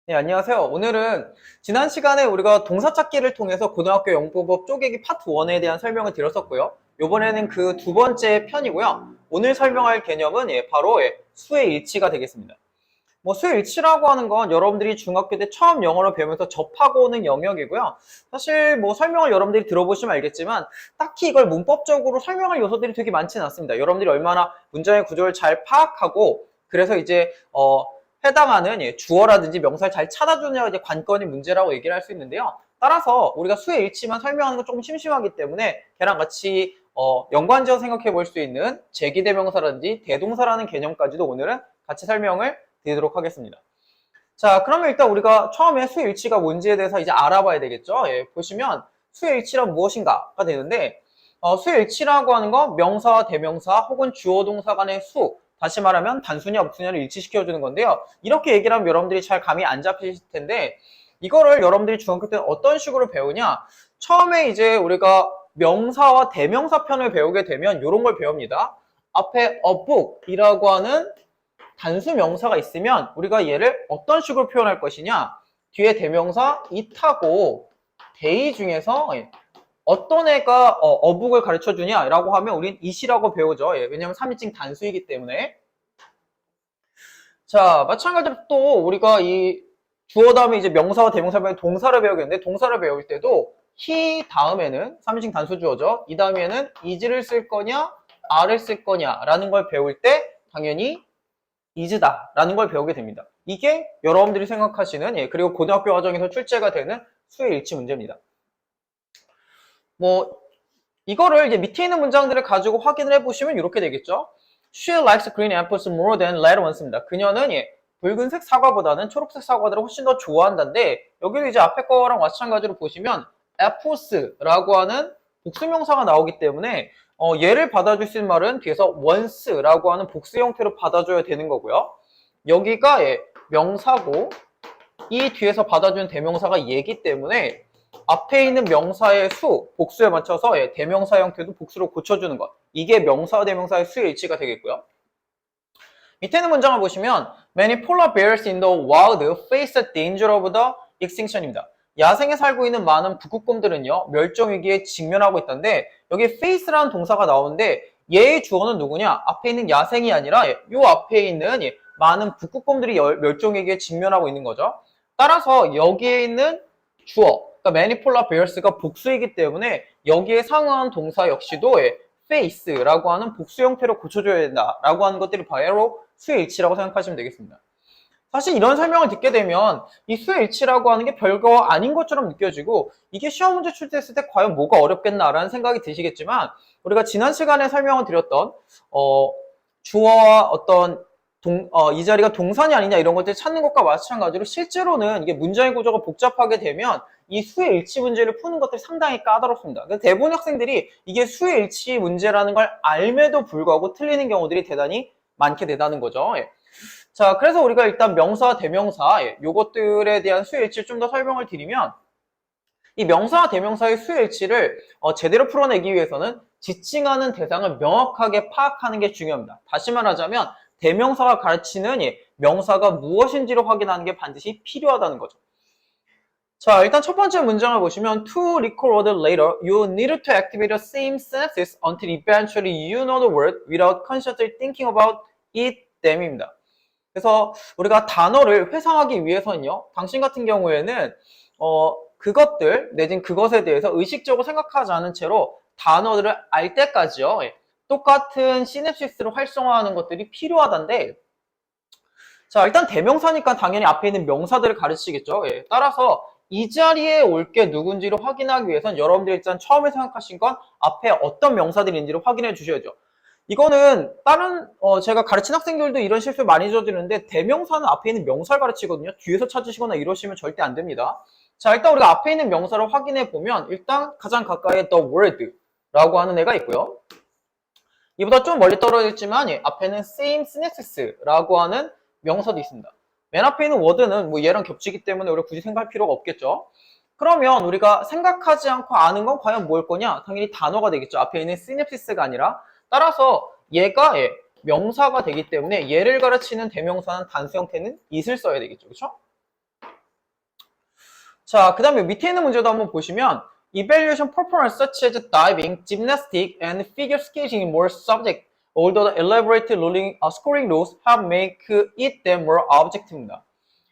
네, 안녕하세요. 오늘은 지난 시간에 우리가 동사 찾기를 통해서 고등학교 영문법 쪼개기 파트 1에 대한 설명을 드렸었고요. 이번에는 그 두 번째 편이고요. 오늘 설명할 개념은 바로 수의 일치가 되겠습니다. 수의 일치라고 하는 건 여러분들이 중학교 때 처음 영어를 배우면서 접하고 오는 영역이고요. 사실 설명을 여러분들이 들어보시면 알겠지만 딱히 이걸 문법적으로 설명할 요소들이 되게 많지는 않습니다. 여러분들이 얼마나 문장의 구조를 잘 파악하고 그래서 이제 해당하는 주어라든지 명사를 잘 찾아주느냐가 이제 관건이 문제라고 얘기를 할 수 있는데요. 따라서 우리가 수의 일치만 설명하는 건 조금 심심하기 때문에 걔랑 같이 연관지어 생각해 볼 수 있는 제기대명사라든지 대동사라는 개념까지도 오늘은 같이 설명을 드리도록 하겠습니다. 자, 그러면 일단 우리가 처음에 수의 일치가 뭔지에 대해서 이제 알아봐야 되겠죠. 보시면 수의 일치란 무엇인가가 되는데 수의 일치라고 하는 건 명사와 대명사 혹은 주어 동사 간의 수, 다시 말하면 단수냐 복수냐를 일치시켜주는 건데요. 이렇게 얘기를 하면 여러분들이 잘 감이 안 잡히실 텐데 이거를 여러분들이 중학교 때는 어떤 식으로 배우냐. 처음에 이제 우리가 명사와 대명사 편을 배우게 되면 이런 걸 배웁니다. 앞에 a book이라고 하는 단수 명사가 있으면 우리가 얘를 어떤 식으로 표현할 것이냐. 뒤에 대명사 it하고 they 중에서 어떤 애가 어북을 가르쳐 주냐라고 하면 우린 it이라고 배우죠. 왜냐면 3인칭 단수이기 때문에. 자, 마찬가지로 또 우리가 이 주어 다음에 이제 명사와 대명사 다음에 동사를 배우겠는데 동사를 배울 때도 he 다음에는 3인칭 단수 주어죠. 이 다음에는 is를 쓸 거냐 are를 쓸 거냐라는 걸 배울 때 당연히 is다라는 걸 배우게 됩니다. 이게 여러분들이 생각하시는 그리고 고등학교 과정에서 출제가 되는 수의 일치 문제입니다. 이거를 이제 밑에 있는 문장들을 가지고 확인을 해보시면 이렇게 되겠죠. She likes green apples more than red ones입니다. 그녀는 붉은색 사과보다는 초록색 사과들을 훨씬 더 좋아한다는데 여기도 이제 앞에 거랑 마찬가지로 보시면 apples라고 하는 복수명사가 나오기 때문에 얘를 받아줄 수 있는 말은 뒤에서 once라고 하는 복수 형태로 받아줘야 되는 거고요. 여기가 명사고 이 뒤에서 받아주는 대명사가 얘기 때문에 앞에 있는 명사의 수, 복수에 맞춰서 대명사 형태도 복수로 고쳐주는 것. 이게 명사와 대명사의 수의 일치가 되겠고요. 밑에 있는 문장을 보시면 Many polar bears in the wild face the danger of the extinction입니다. 야생에 살고 있는 많은 북극곰들은요 멸종위기에 직면하고 있던데 여기 face라는 동사가 나오는데 얘의 주어는 누구냐? 앞에 있는 야생이 아니라 요 앞에 있는 많은 북극곰들이 멸종위기에 직면하고 있는 거죠. 따라서 여기에 있는 주어, 그러니까 many polar bears가 복수이기 때문에 여기에 상응한 동사 역시도 face라고 하는 복수 형태로 고쳐줘야 된다라고 하는 것들이 바로 수의 일치라고 생각하시면 되겠습니다. 사실 이런 설명을 듣게 되면 이 수의 일치라고 하는 게 별거 아닌 것처럼 느껴지고 이게 시험 문제 출제했을 때 과연 뭐가 어렵겠나라는 생각이 드시겠지만 우리가 지난 시간에 설명을 드렸던 주어와 어떤 이 자리가 동산이 아니냐 이런 것들 찾는 것과 마찬가지로 실제로는 이게 문장의 구조가 복잡하게 되면 이 수의 일치 문제를 푸는 것들이 상당히 까다롭습니다. 대부분 학생들이 이게 수의 일치 문제라는 걸 알매도 불구하고 틀리는 경우들이 대단히 많게 되다는 거죠. 자, 그래서 우리가 일단 명사와 대명사 요것들에 대한 수의 일치를 좀 더 설명을 드리면 이 명사와 대명사의 수의 일치를 제대로 풀어내기 위해서는 지칭하는 대상을 명확하게 파악하는 게 중요합니다. 다시 말하자면 대명사가 가르치는 명사가 무엇인지를 확인하는 게 반드시 필요하다는 거죠. 자, 일단 첫 번째 문장을 보시면 To recall a word later, you need to activate the same senses until eventually you know the word without consciously thinking about it, them입니다. 그래서 우리가 단어를 회상하기 위해서는요, 당신 같은 경우에는 그것들 내진 그것에 대해서 의식적으로 생각하지 않은 채로 단어들을 알 때까지요, 똑같은 시냅시스로 활성화하는 것들이 필요하단데, 자, 일단 대명사니까 당연히 앞에 있는 명사들을 가르치겠죠. 따라서 이 자리에 올 게 누군지를 확인하기 위해서는 여러분들이 일단 처음에 생각하신 건 앞에 어떤 명사들이 있는지를 확인해 주셔야죠. 이거는 다른 제가 가르친 학생들도 이런 실수 많이 저지르는데 대명사는 앞에 있는 명사를 가르치거든요. 뒤에서 찾으시거나 이러시면 절대 안 됩니다. 자, 일단 우리가 앞에 있는 명사를 확인해 보면 일단 가장 가까이에 the word라고 하는 애가 있고요. 이보다 좀 멀리 떨어져 있지만 앞에는 same syntax라고 하는 명사도 있습니다. 맨 앞에 있는 word는 얘랑 겹치기 때문에 우리가 굳이 생각할 필요가 없겠죠. 그러면 우리가 생각하지 않고 아는 건 과연 뭘 거냐? 당연히 단어가 되겠죠. 앞에 있는 시냅시스가 아니라. 따라서 얘가 명사가 되기 때문에 얘를 가르치는 대명사는 단수 형태는 it을 써야 되겠죠. 그렇죠? 자, 그 다음에 밑에 있는 문제도 한번 보시면 Evaluation performance such as diving, gymnastics, and figure skating in more subject, although the elaborate scoring rules have make it them more objective입니다.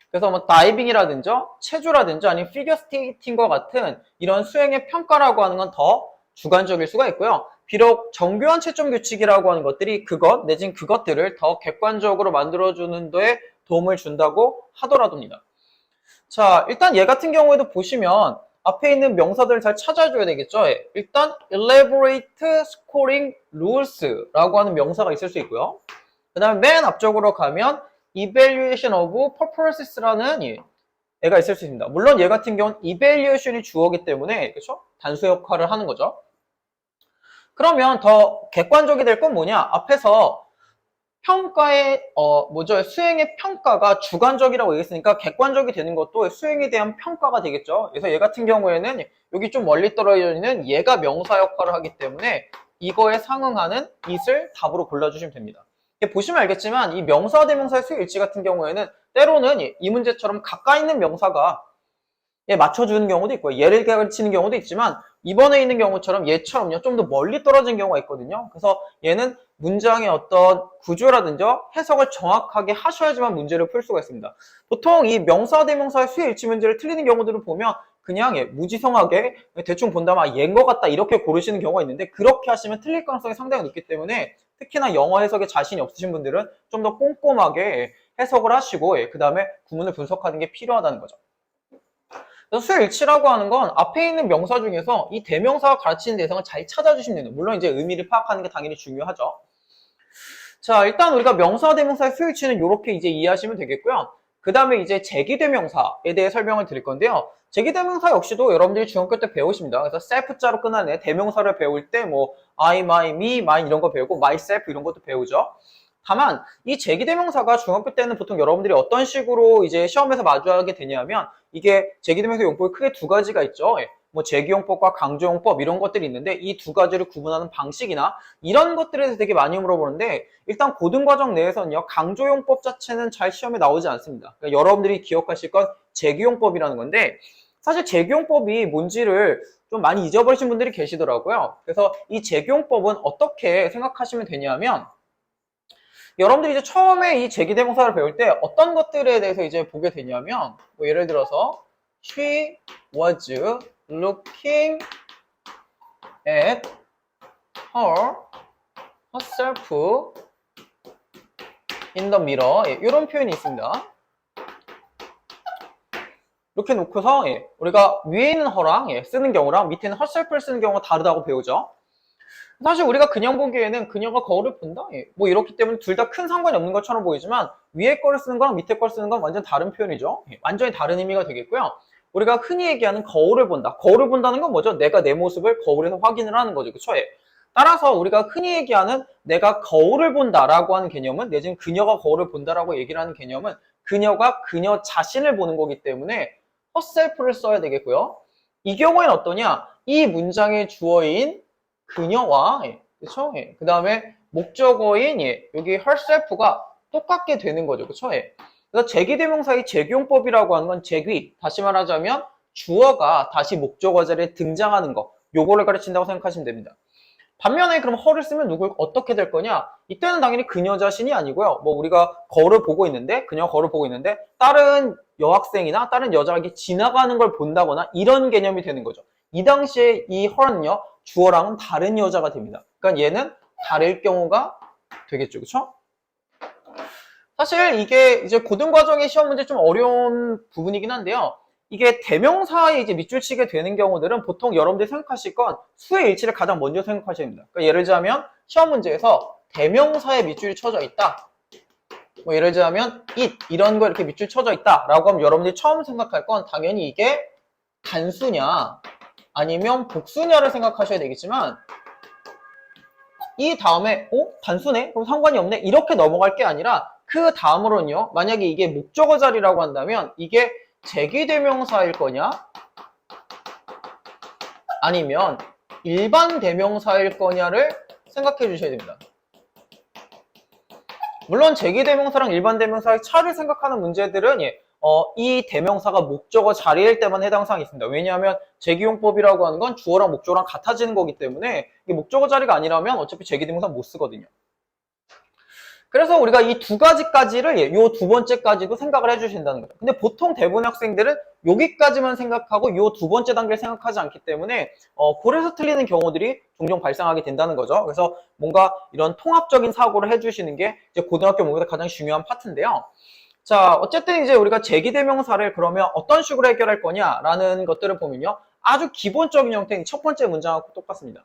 그래서 뭐 다이빙이라든지 체조라든지 아니면 피겨 스케이팅과 같은 이런 수행의 평가라고 하는 건 더 주관적일 수가 있고요. 비록 정교한 채점 규칙이라고 하는 것들이 그것 내진 그것들을 더 객관적으로 만들어주는 데에 도움을 준다고 하더라도입니다. 자, 일단 얘 같은 경우에도 보시면 앞에 있는 명사들을 잘 찾아줘야 되겠죠. 일단 elaborate scoring rules라고 하는 명사가 있을 수 있고요. 그 다음에 맨 앞쪽으로 가면 evaluation of purposes라는 애가 있을 수 있습니다. 물론 얘 같은 경우는 evaluation이 주어기 때문에 그렇죠? 단수 역할을 하는 거죠. 그러면 더 객관적이 될 건 뭐냐? 앞에서 평가의 수행의 평가가 주관적이라고 얘기했으니까 객관적이 되는 것도 수행에 대한 평가가 되겠죠. 그래서 얘 같은 경우에는 여기 좀 멀리 떨어져 있는 얘가 명사 역할을 하기 때문에 이거에 상응하는 it을 답으로 골라주시면 됩니다. 보시면 알겠지만 이 명사와 대명사의 수일치 같은 경우에는 때로는 이 문제처럼 가까이 있는 명사가 맞춰주는 경우도 있고요. 얘를 가르치는 경우도 있지만 이번에 있는 경우처럼 얘처럼요 좀 더 멀리 떨어진 경우가 있거든요. 그래서 얘는 문장의 어떤 구조라든지 해석을 정확하게 하셔야지만 문제를 풀 수가 있습니다. 보통 이 명사와 대명사의 수일치 문제를 틀리는 경우들을 보면 그냥 무지성하게 대충 본다면 얘인 것 같다 이렇게 고르시는 경우가 있는데 그렇게 하시면 틀릴 가능성이 상당히 높기 때문에 특히나 영어 해석에 자신이 없으신 분들은 좀 더 꼼꼼하게 해석을 하시고 그 다음에 구문을 분석하는 게 필요하다는 거죠. 그래서 수일치라고 하는 건 앞에 있는 명사 중에서 이 대명사가 가르치는 대상을 잘 찾아주시면 돼요. 물론 이제 의미를 파악하는 게 당연히 중요하죠. 자, 일단 우리가 명사와 대명사의 수일치는 이렇게 이제 이해하시면 되겠고요. 그 다음에 이제 제기대명사에 대해 설명을 드릴 건데요. 제기대명사 역시도 여러분들이 중학교 때 배우십니다. 그래서 self자로 끝나는 대명사를 배울 때 뭐 I, my, me, mine 이런 거 배우고 myself 이런 것도 배우죠. 다만 이 제기대명사가 중학교 때는 보통 여러분들이 어떤 식으로 이제 시험에서 마주하게 되냐면 이게 제기대명사 용법이 크게 두 가지가 있죠. 뭐 제기용법과 강조용법 이런 것들이 있는데 이 두 가지를 구분하는 방식이나 이런 것들에 대해서 되게 많이 물어보는데 일단 고등과정 내에서는요 강조용법 자체는 잘 시험에 나오지 않습니다. 그러니까 여러분들이 기억하실 건 제기용법이라는 건데 사실 제기용법이 뭔지를 좀 많이 잊어버리신 분들이 계시더라고요. 그래서 이 제기용법은 어떻게 생각하시면 되냐면 여러분들이 이제 처음에 이 제기대명사를 배울 때 어떤 것들에 대해서 이제 보게 되냐면 뭐 예를 들어서 she was looking at herself in the mirror 이런 표현이 있습니다. 이렇게 놓고서 우리가 위에 있는 her랑 쓰는 경우랑 밑에 있는 herself를 쓰는 경우가 다르다고 배우죠. 사실 우리가 그냥 보기에는 그녀가 거울을 본다? 뭐 이렇기 때문에 둘 다 큰 상관이 없는 것처럼 보이지만 위에 거를 쓰는 거랑 밑에 거를 쓰는 건 완전 다른 표현이죠. 완전히 다른 의미가 되겠고요. 우리가 흔히 얘기하는 거울을 본다. 거울을 본다는 건 뭐죠? 내가 내 모습을 거울에서 확인을 하는 거죠. 그쵸? 따라서 우리가 흔히 얘기하는 내가 거울을 본다라고 하는 개념은 내지는 그녀가 거울을 본다라고 얘기를 하는 개념은 그녀가 그녀 자신을 보는 거기 때문에 herself를 써야 되겠고요. 이 경우에는 어떠냐? 이 문장의 주어인 그녀와 그쵸? 그 다음에 목적어인 여기 herself가 똑같게 되는 거죠. 그쵸? 그래서 제기대명사의 제기용법이라고 하는 건 제기, 다시 말하자면 주어가 다시 목적어 자리에 등장하는 거 요거를 가르친다고 생각하시면 됩니다. 반면에 그럼 her를 쓰면 누굴 어떻게 될 거냐? 이때는 당연히 그녀 자신이 아니고요. 뭐 우리가 거울을 보고 있는데 그녀가 거울을 보고 있는데 다른 여학생이나 다른 여자가 지나가는 걸 본다거나 이런 개념이 되는 거죠. 이 당시에 이 her는요 주어랑은 다른 여자가 됩니다. 그러니까 얘는 다를 경우가 되겠죠. 그쵸? 사실 이게 이제 고등과정의 시험 문제 좀 어려운 부분이긴 한데요. 이게 대명사에 이제 밑줄 치게 되는 경우들은 보통 여러분들이 생각하실 건 수의 일치를 가장 먼저 생각하셔야 됩니다. 그러니까 예를 들자면 시험 문제에서 대명사에 밑줄이 쳐져 있다. 뭐 예를 들자면 it 이런 거 이렇게 밑줄 쳐져 있다 라고 하면 여러분들이 처음 생각할 건 당연히 이게 단수냐 아니면 복수냐를 생각하셔야 되겠지만 이 다음에 단수네? 그럼 상관이 없네? 이렇게 넘어갈 게 아니라 그 다음으로는요 만약에 이게 목적어 자리라고 한다면 이게 제기대명사일 거냐 아니면 일반 대명사일 거냐를 생각해 주셔야 됩니다. 물론 제기대명사랑 일반 대명사의 차를 생각하는 문제들은 이 대명사가 목적어 자리일 때만 해당 사항이 있습니다. 왜냐하면 제기용법이라고 하는 건 주어랑 목적어랑 같아지는 거기 때문에 이게 목적어 자리가 아니라면 어차피 제기대명사 못 쓰거든요. 그래서 우리가 이 두 가지까지를 요 두 번째까지도 생각을 해주신다는 거죠. 근데 보통 대부분 학생들은 여기까지만 생각하고 요 두 번째 단계를 생각하지 않기 때문에 그래서 틀리는 경우들이 종종 발생하게 된다는 거죠. 그래서 뭔가 이런 통합적인 사고를 해주시는 게 이제 고등학교 문법에서 가장 중요한 파트인데요. 자, 어쨌든 이제 우리가 제기대명사를 그러면 어떤 식으로 해결할 거냐라는 것들을 보면요. 아주 기본적인 형태인 첫 번째 문장하고 똑같습니다.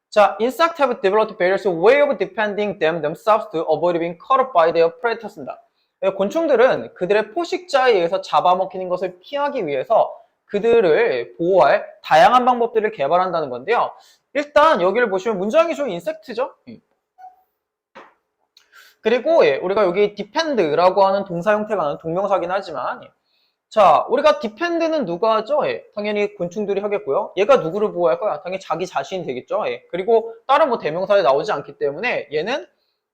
자, insects have developed various way of defending themselves to avoid being caught by their predator입니다. 곤충들은 그들의 포식자에 의해서 잡아먹히는 것을 피하기 위해서 그들을 보호할 다양한 방법들을 개발한다는 건데요. 일단 여기를 보시면 문장이 좀 인섹트죠? 그리고 우리가 여기 defend라고 하는 동사 형태가 나는 동명사긴 하지만 자, 우리가 디펜드는 누가 하죠? 당연히 곤충들이 하겠고요. 얘가 누구를 보호할 거야? 당연히 자기 자신이 되겠죠. 그리고 다른 뭐 대명사에 나오지 않기 때문에 얘는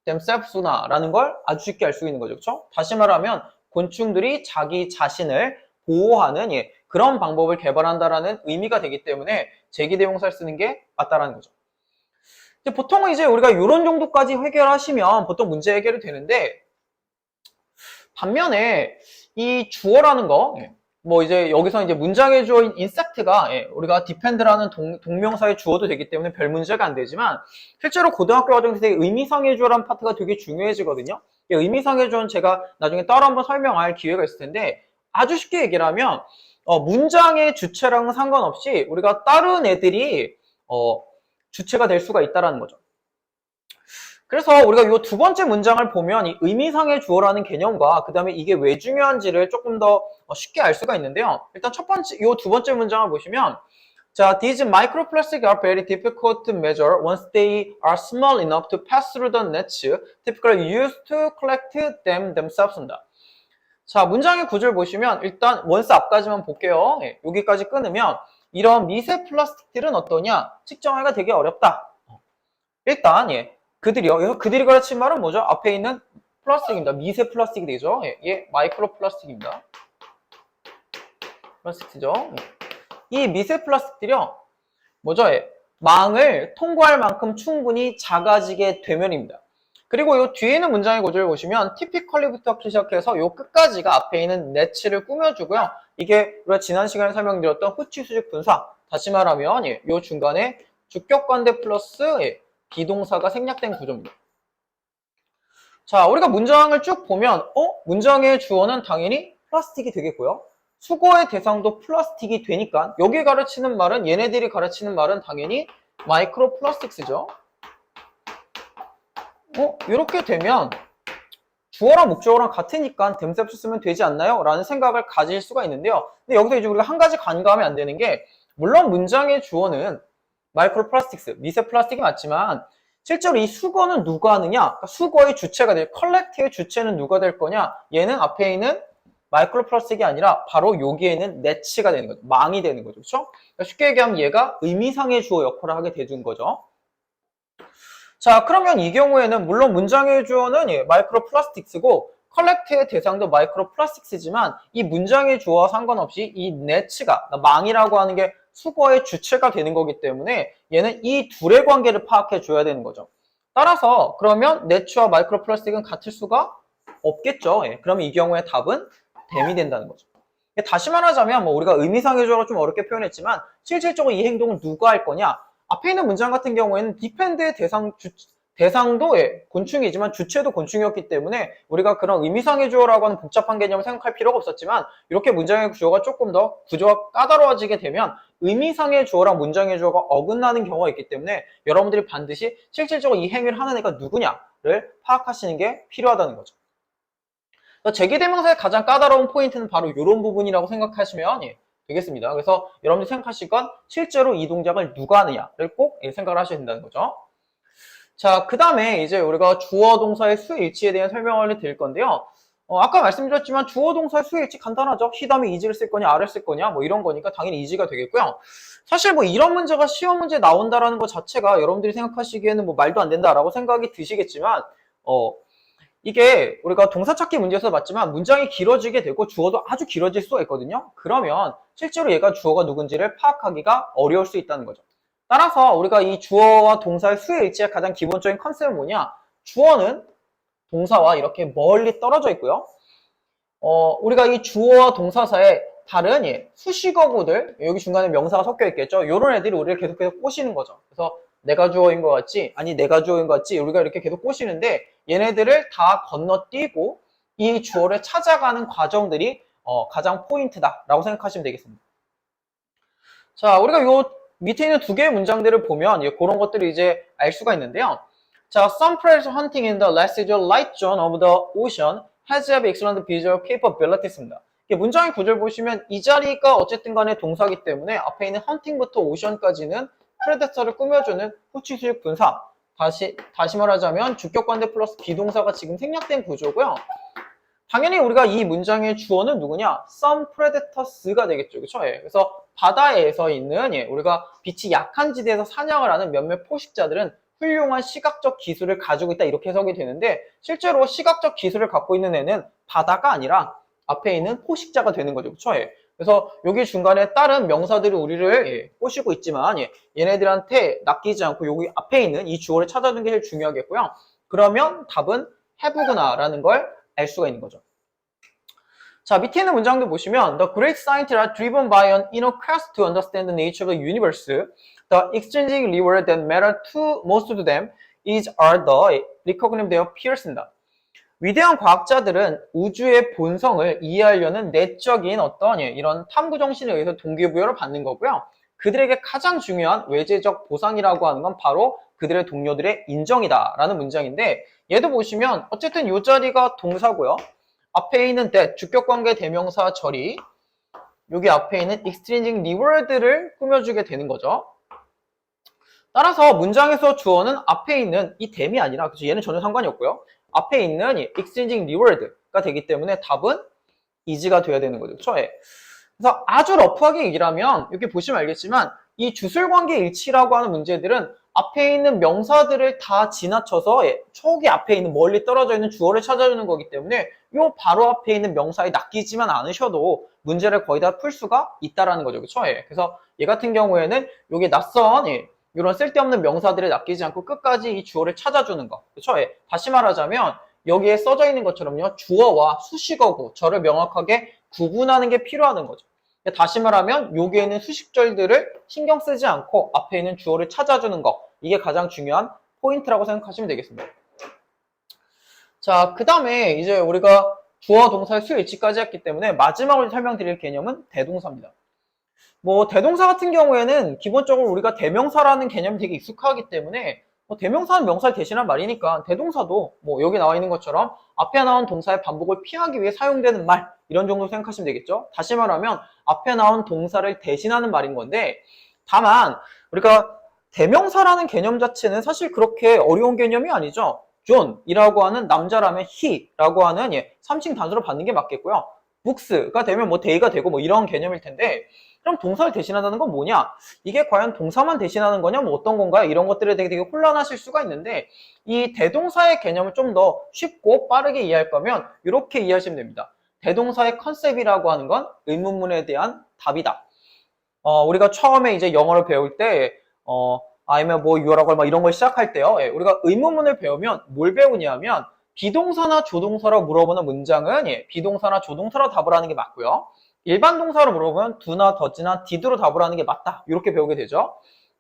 themselves나라는 걸 아주 쉽게 알 수 있는 거죠. 그렇죠? 다시 말하면 곤충들이 자기 자신을 보호하는 그런 방법을 개발한다라는 의미가 되기 때문에 제기대명사를 쓰는 게 맞다라는 거죠. 보통은 이제 우리가 이런 정도까지 해결하시면 보통 문제 해결이 되는데 반면에 이 주어라는 거, 뭐 이제 여기서 이제 문장의 주어인 insect가 우리가 defend라는 동명사의 주어도 되기 때문에 별 문제가 안 되지만 실제로 고등학교 과정에서 의미상의 주어라는 파트가 되게 중요해지거든요. 의미상의 주어는 제가 나중에 따로 한번 설명할 기회가 있을 텐데 아주 쉽게 얘기를 하면 문장의 주체랑은 상관없이 우리가 다른 애들이 주체가 될 수가 있다는 거죠. 그래서 우리가 이 두 번째 문장을 보면 이 의미상의 주어라는 개념과 그 다음에 이게 왜 중요한지를 조금 더 쉽게 알 수가 있는데요. 일단 이 두 번째 문장을 보시면 자, these microplastics are very difficult to measure once they are small enough to pass through the nets typically used to collect them themselves입니다. 자, 문장의 구조를 보시면 일단 once 앞까지만 볼게요. 여기까지 끊으면 이런 미세 플라스틱들은 어떠냐? 측정하기가 되게 어렵다. 일단 그들이요. 그들이 가르친 말은 뭐죠? 앞에 있는 플라스틱입니다. 미세 플라스틱이 되죠. 마이크로 플라스틱입니다. 플라스틱이죠. 이 미세 플라스틱들이요. 뭐죠? 망을 통과할 만큼 충분히 작아지게 되면입니다. 그리고 이 뒤에 있는 문장의 구조를 보시면 typically부터 시작해서 이 끝까지가 앞에 있는 net를 꾸며주고요. 이게 우리가 지난 시간에 설명드렸던 후치 수직 분사. 다시 말하면 이 중간에 주격관대 플러스 비동사가 생략된 구조입니다. 자, 우리가 문장을 쭉 보면 문장의 주어는 당연히 플라스틱이 되겠고요. 수거의 대상도 플라스틱이 되니까 여기 가르치는 말은 얘네들이 가르치는 말은 당연히 마이크로 플라스틱스죠. 이렇게 되면 주어랑 목적어랑 같으니까 themselves 쓰면 되지 않나요? 라는 생각을 가질 수가 있는데요. 근데 여기서 이제 우리가 한 가지 간과하면 안 되는 게 물론 문장의 주어는 마이크로 플라스틱스, 미세 플라스틱이 맞지만 실제로 이 수거는 누가 하느냐? 그러니까 수거의 주체가 될, 컬렉트의 주체는 누가 될 거냐? 얘는 앞에 있는 마이크로 플라스틱이 아니라 바로 여기에 있는 네츠가 되는 거죠. 망이 되는 거죠. 그렇죠? 그러니까 쉽게 얘기하면 얘가 의미상의 주어 역할을 하게 되는 거죠. 자, 그러면 이 경우에는 물론 문장의 주어는 마이크로 플라스틱스고 컬렉트의 대상도 마이크로 플라스틱스지만 이 문장의 주어와 상관없이 이 네츠가 망이라고 하는 게 수거의 주체가 되는 거기 때문에 얘는 이 둘의 관계를 파악해 줘야 되는 거죠. 따라서 그러면 네츠와 마이크로 플라스틱은 같을 수가 없겠죠. 그러면 이 경우에 답은 댐이 된다는 거죠. 다시 말하자면 뭐 우리가 의미상의 주어로 좀 어렵게 표현했지만 실질적으로 이 행동을 누가 할 거냐? 앞에 있는 문장 같은 경우에는 디펜드의 대상도 곤충이지만 주체도 곤충이었기 때문에 우리가 그런 의미상의 주어라고 하는 복잡한 개념을 생각할 필요가 없었지만 이렇게 문장의 주어가 조금 더 구조가 까다로워지게 되면 의미상의 주어랑 문장의 주어가 어긋나는 경우가 있기 때문에 여러분들이 반드시 실질적으로 이 행위를 하는 애가 누구냐를 파악하시는 게 필요하다는 거죠. 제기대명사의 가장 까다로운 포인트는 바로 이런 부분이라고 생각하시면 되겠습니다. 그래서 여러분들이 생각하실 건 실제로 이 동작을 누가 하느냐를 꼭 생각을 하셔야 된다는 거죠. 자, 그 다음에 이제 우리가 주어 동사의 수일치에 대한 설명을 드릴 건데요. 아까 말씀드렸지만 주어 동사의 수일치 간단하죠. he 다음에 is를 쓸 거냐, are를 쓸 거냐, 뭐 이런 거니까 당연히 is가 되겠고요. 사실 뭐 이런 문제가 시험 문제에 나온다라는 것 자체가 여러분들이 생각하시기에는 뭐 말도 안 된다라고 생각이 드시겠지만, 이게 우리가 동사 찾기 문제에서 봤지만 문장이 길어지게 되고 주어도 아주 길어질 수가 있거든요. 그러면 실제로 얘가 주어가 누군지를 파악하기가 어려울 수 있다는 거죠. 따라서 우리가 이 주어와 동사의 수의 일치의 가장 기본적인 컨셉은 뭐냐? 주어는 동사와 이렇게 멀리 떨어져 있고요. 우리가 이 주어와 동사 사이에 다른 수식어구들, 여기 중간에 명사가 섞여 있겠죠? 이런 애들이 우리를 계속해서 꼬시는 거죠. 그래서 내가 주어인 것 같지? 아니 내가 주어인 것 같지? 우리가 이렇게 계속 꼬시는데 얘네들을 다 건너뛰고 이 주어를 찾아가는 과정들이 가장 포인트다라고 생각하시면 되겠습니다. 자, 우리가 요 밑에 있는 두 개의 문장들을 보면 그런 것들을 이제 알 수가 있는데요. 자, some prayers hunting in the residual light zone of the ocean has have excellent visual capabilities입니다. 문장의 구조를 보시면 이 자리가 어쨌든 간에 동사기 때문에 앞에 있는 헌팅부터 오션까지는 프레데터를 꾸며주는 후치수직 분사. 다시 말하자면 주격관대 플러스 비동사가 지금 생략된 구조고요. 당연히 우리가 이 문장의 주어는 누구냐? Some predators가 되겠죠. 그렇죠? 그래서 바다에서 있는 우리가 빛이 약한 지대에서 사냥을 하는 몇몇 포식자들은 훌륭한 시각적 기술을 가지고 있다 이렇게 해석이 되는데 실제로 시각적 기술을 갖고 있는 애는 바다가 아니라 앞에 있는 포식자가 되는 거죠. 그렇죠? 그래서 여기 중간에 다른 명사들이 우리를 꼬시고 있지만 얘네들한테 낚이지 않고 여기 앞에 있는 이 주어를 찾아주는 게 제일 중요하겠고요. 그러면 답은 have구나 라는 걸 알 수가 있는 거죠. 자, 밑에 있는 문장도 보시면 The great scientists are driven by an inner quest to understand the nature of the universe. The exchanging reward that matter to most of them are the recognition their peers입니다. 위대한 과학자들은 우주의 본성을 이해하려는 내적인 어떤 이런 탐구 정신에 의해서 동기부여를 받는 거고요. 그들에게 가장 중요한 외재적 보상이라고 하는 건 바로 그들의 동료들의 인정이다라는 문장인데 얘도 보시면 어쨌든 이 자리가 동사고요. 앞에 있는 that, 주격관계 대명사 절이 여기 앞에 있는 exchanging reward를 꾸며주게 되는 거죠. 따라서 문장에서 주어는 앞에 있는 이 them이 아니라 그래서 얘는 전혀 상관이 없고요. 앞에 있는 exchanging reward가 되기 때문에 답은 is가 돼야 되는 거죠. 그렇죠? 그래서 아주 러프하게 얘기를 하면 이렇게 보시면 알겠지만 이 주술관계 일치라고 하는 문제들은 앞에 있는 명사들을 다 지나쳐서 저기 앞에 있는 멀리 떨어져 있는 주어를 찾아주는 거기 때문에 요 바로 앞에 있는 명사에 낚이지만 않으셔도 문제를 거의 다 풀 수가 있다라는 거죠. 그렇죠? 그래서 얘 같은 경우에는 요게 낯선 이런 쓸데없는 명사들에 낚이지 않고 끝까지 이 주어를 찾아주는 거. 그렇죠? 다시 말하자면 여기에 써져 있는 것처럼요. 주어와 수식어구, 저를 명확하게 구분하는 게 필요하는 거죠. 다시 말하면 여기에 있는 수식절들을 신경 쓰지 않고 앞에 있는 주어를 찾아주는 거. 이게 가장 중요한 포인트라고 생각하시면 되겠습니다. 자, 그 다음에 이제 우리가 주어와 동사의 수일치까지 했기 때문에 마지막으로 설명드릴 개념은 대동사입니다. 대동사 같은 경우에는 기본적으로 우리가 대명사라는 개념이 되게 익숙하기 때문에 대명사는 명사를 대신한 말이니까 대동사도 여기 나와 있는 것처럼 앞에 나온 동사의 반복을 피하기 위해 사용되는 말 이런 정도로 생각하시면 되겠죠. 다시 말하면 앞에 나온 동사를 대신하는 말인 건데 다만 우리가 대명사라는 개념 자체는 사실 그렇게 어려운 개념이 아니죠. 존이라고 하는 남자라면 he라고 하는 3칭 단수로 받는 게 맞겠고요. books가 되면 they가 되고 이런 개념일 텐데 그럼 동사를 대신한다는 건 뭐냐? 이게 과연 동사만 대신하는 거냐? 어떤 건가요? 이런 것들에 되게 혼란하실 수가 있는데 이 대동사의 개념을 좀 더 쉽고 빠르게 이해할 거면 이렇게 이해하시면 됩니다. 대동사의 컨셉이라고 하는 건 의문문에 대한 답이다. 우리가 처음에 이제 영어를 배울 때 I'm you라고 이런 걸 시작할 때요. 우리가 의문문을 배우면 뭘 배우냐면 비동사나 조동사로 물어보는 문장은 비동사나 조동사로 답을 하는 게 맞고요. 일반 동사로 물어보면 do나 does나 did로 답을 하는 게 맞다. 이렇게 배우게 되죠.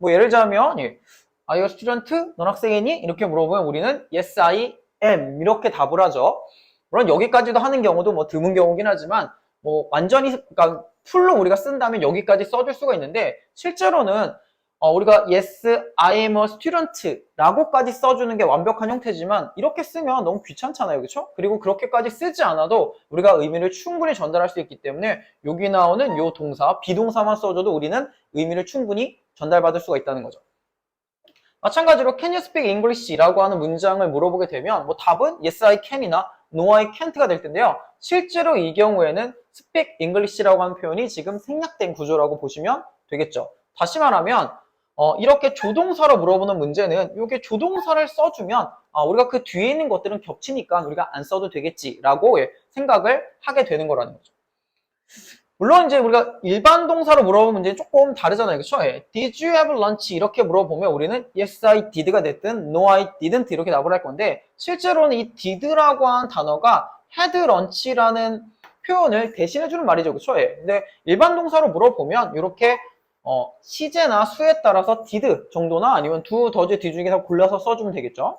예를 들자면 Are you a student? 넌 학생이니? 이렇게 물어보면 우리는 Yes, I am 이렇게 답을 하죠. 물론 여기까지도 하는 경우도 드문 경우긴 하지만 완전히 그러니까 풀로 우리가 쓴다면 여기까지 써줄 수가 있는데 실제로는 우리가 Yes, I am a student 라고까지 써주는 게 완벽한 형태지만 이렇게 쓰면 너무 귀찮잖아요. 그렇죠? 그리고 그렇게까지 쓰지 않아도 우리가 의미를 충분히 전달할 수 있기 때문에 여기 나오는 요 동사, 비동사만 써줘도 우리는 의미를 충분히 전달받을 수가 있다는 거죠. 마찬가지로 Can you speak English? 라고 하는 문장을 물어보게 되면 답은 Yes, I can이나 No, I can't가 될 텐데요. 실제로 이 경우에는 Speak English라고 하는 표현이 지금 생략된 구조라고 보시면 되겠죠. 다시 말하면 이렇게 조동사로 물어보는 문제는 이게 조동사를 써주면 우리가 그 뒤에 있는 것들은 겹치니까 우리가 안 써도 되겠지라고 생각을 하게 되는 거라는 거죠. 물론 이제 우리가 일반 동사로 물어보는 문제는 조금 다르잖아요. 그렇죠? Did you have lunch? 이렇게 물어보면 우리는 Yes, I did가 됐든 No, I didn't 이렇게 답을 할 건데 실제로는 이 did라고 하는 단어가 had lunch라는 표현을 대신해주는 말이죠. 그렇죠? 근데 일반 동사로 물어보면 이렇게 시제나 수에 따라서 did 정도나 아니면 do, does, did 중에서 골라서 써주면 되겠죠.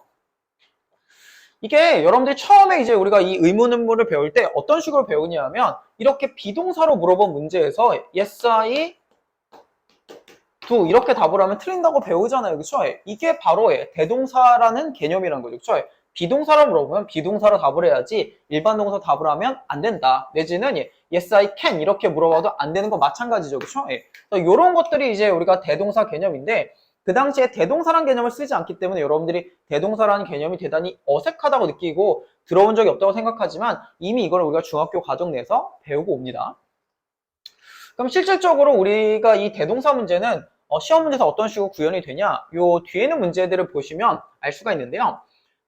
이게 여러분들이 처음에 이제 우리가 이 의문문을 배울 때 어떤 식으로 배우냐면 이렇게 비동사로 물어본 문제에서 yes, I do 이렇게 답을 하면 틀린다고 배우잖아요. 그렇죠? 이게 바로 대동사라는 개념이라는 거죠. 그렇죠? 비동사로 물어보면 비동사로 답을 해야지 일반 동사 답을 하면 안 된다. 내지는 yes, I can 이렇게 물어봐도 안 되는 거 마찬가지죠. 그렇죠? 이런 것들이 이제 우리가 대동사 개념인데 그 당시에 대동사라는 개념을 쓰지 않기 때문에 여러분들이 대동사라는 개념이 대단히 어색하다고 느끼고 들어온 적이 없다고 생각하지만 이미 이걸 우리가 중학교 과정 내에서 배우고 옵니다. 그럼 실질적으로 우리가 이 대동사 문제는 시험 문제에서 어떤 식으로 구현이 되냐? 요 뒤에 있는 문제들을 보시면 알 수가 있는데요.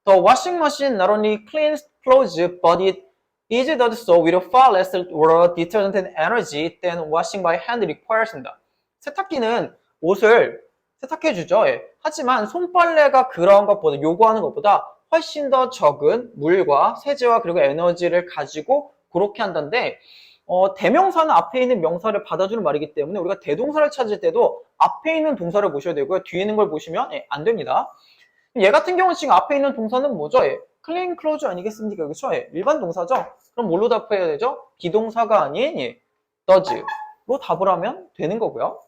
The washing machine not only cleans clothes, but it is does so with far less water, detergent and energy than washing by hand requires입니다. 세탁기는 옷을 세탁해주죠. 하지만 손빨래가 그런 것보다 요구하는 것보다 훨씬 더 적은 물과 세제와 그리고 에너지를 가지고 그렇게 한다는데 대명사는 앞에 있는 명사를 받아주는 말이기 때문에 우리가 대동사를 찾을 때도 앞에 있는 동사를 보셔야 되고요. 뒤에 있는 걸 보시면 안 됩니다. 얘 같은 경우는 지금 앞에 있는 동사는 뭐죠? clean clothes 아니겠습니까? 그렇죠? 일반 동사죠? 그럼 뭘로 답해야 되죠? 비동사가 아닌 does로 답을 하면 되는 거고요.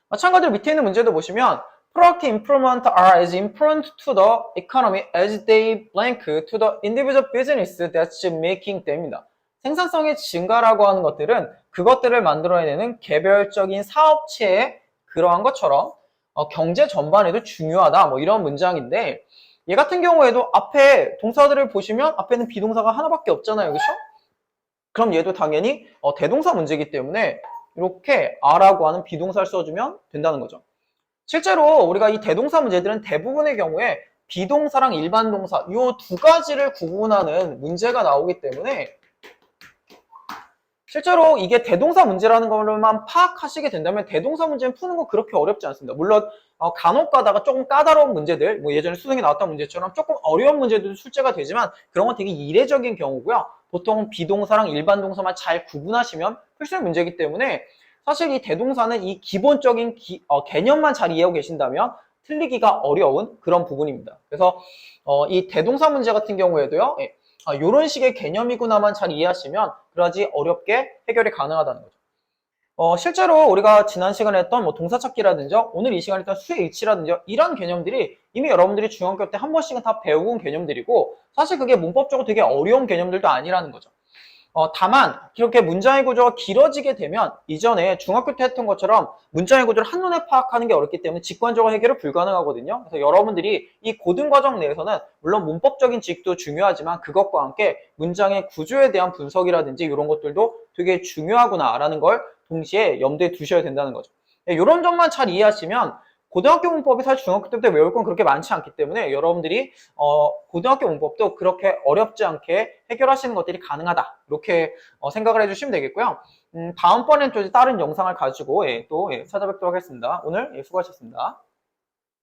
마찬가지로 밑에 있는 문제도 보시면 Product improvement are as important to the economy as they blank to the individual business that's making them입니다. 생산성의 증가라고 하는 것들은 그것들을 만들어내는 개별적인 사업체의 그러한 것처럼 경제 전반에도 중요하다 뭐 이런 문장인데 얘 같은 경우에도 앞에 동사들을 보시면 앞에는 비동사가 하나밖에 없잖아요. 그렇죠? 그럼 얘도 당연히 대동사 문제이기 때문에 이렇게 are라고 하는 비동사를 써주면 된다는 거죠. 실제로 우리가 이 대동사 문제들은 대부분의 경우에 비동사랑 일반 동사 이 두 가지를 구분하는 문제가 나오기 때문에 실제로 이게 대동사 문제라는 것만 파악하시게 된다면 대동사 문제는 푸는 거 그렇게 어렵지 않습니다. 물론 간혹 가다가 조금 까다로운 문제들, 뭐 예전에 수능에 나왔던 문제처럼 조금 어려운 문제들도 출제가 되지만 그런 건 되게 이례적인 경우고요. 보통 비동사랑 일반 동사만 잘 구분하시면 풀 수 있는 문제이기 때문에 사실 이 대동사는 이 기본적인 개념만 잘 이해하고 계신다면 틀리기가 어려운 그런 부분입니다. 그래서 이 대동사 문제 같은 경우에도요. 이런 식의 개념이구나만 잘 이해하시면 그러지 어렵게 해결이 가능하다는 거죠. 실제로 우리가 지난 시간에 했던 뭐 동사 찾기라든지 오늘 이 시간에 했던 수의 일치라든지 이런 개념들이 이미 여러분들이 중학교 때 한 번씩은 다 배워온 개념들이고 사실 그게 문법적으로 되게 어려운 개념들도 아니라는 거죠. 다만 이렇게 문장의 구조가 길어지게 되면 이전에 중학교 때 했던 것처럼 문장의 구조를 한눈에 파악하는 게 어렵기 때문에 직관적으로 해결은 불가능하거든요. 그래서 여러분들이 이 고등과정 내에서는 물론 문법적인 지식도 중요하지만 그것과 함께 문장의 구조에 대한 분석이라든지 이런 것들도 되게 중요하구나라는 걸 동시에 염두에 두셔야 된다는 거죠. 이런 점만 잘 이해하시면 고등학교 문법이 사실 중학교 때부터 외울 건 그렇게 많지 않기 때문에 여러분들이 고등학교 문법도 그렇게 어렵지 않게 해결하시는 것들이 가능하다 이렇게 생각을 해주시면 되겠고요. 다음번엔 또 다른 영상을 가지고 또 찾아뵙도록 하겠습니다. 오늘 수고하셨습니다.